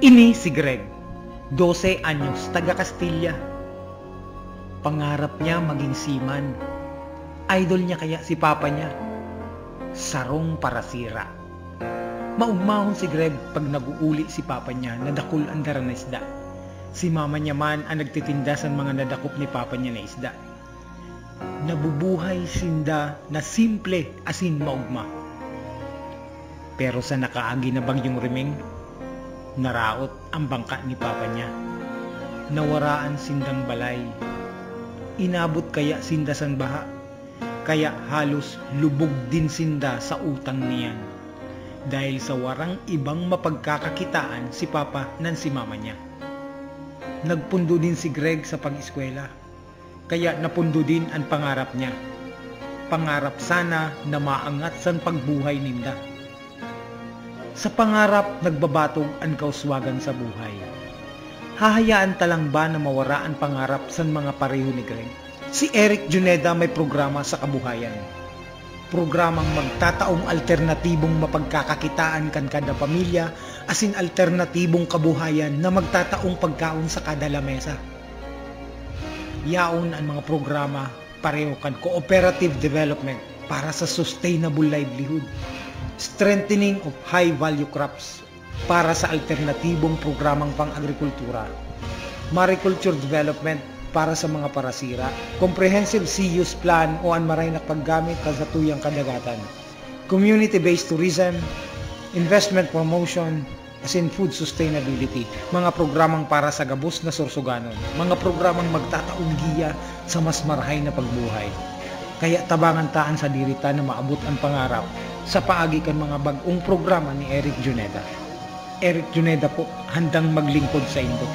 Ini si Greg, 12 anyos, taga Castilla. Pangarap niya maging seaman. Idol niya kaya si papa niya. Sarong parasira. Maugmahon si Greg pag nag-uuli si papa niya na dakul ang dara na isda. Si mama niya man ang nagtitinda sa mga nadakop ni papa niya na isda. Nabubuhay sinda na simple asin maugma. Pero sa nakaagi na bagyong Rimeng, naraot ang bangka ni papa niya. Nawaraan sindang balay. Inabot kaya sinda sang baha. Kaya halos lubog din sinda sa utang niyan. Dahil sa warang ibang mapagkakakitaan si papa nan si mama niya. Nagpundo din si Greg sa pag-eskwela. Kaya napundo din ang pangarap niya. Pangarap sana na maangat san pagbuhay ninda. Sa pangarap nagbabatog ang kauswagan sa buhay. Hahayaan talang ba na mawara ang pangarap sa mga pareho ni Greg? Si Eric Juneda may programa sa kabuhayan. Programang magtataong alternatibong mapagkakakitaan kan kada pamilya asin alternatibong kabuhayan na magtataong pagkaon sa kada lamesa. Yaon ang mga programa pareho kan cooperative development para sa sustainable livelihood. Strengthening of high-value crops para sa alternatibong programang pang-agrikultura, mariculture development para sa mga parasira, comprehensive sea use plan o anmaray na paggamit sa tuyang kadagatan, community-based tourism, investment promotion, as in food sustainability, mga programang para sa gabos na sorsoganon, mga programang magtataong giya sa mas marahay na pagbuhay. Kaya tabangan taan sa dirita na maabot ang pangarap sa paagi kan mga bagong programa ni Eric Juneda. Eric Juneda po handang maglingkod sa Indo.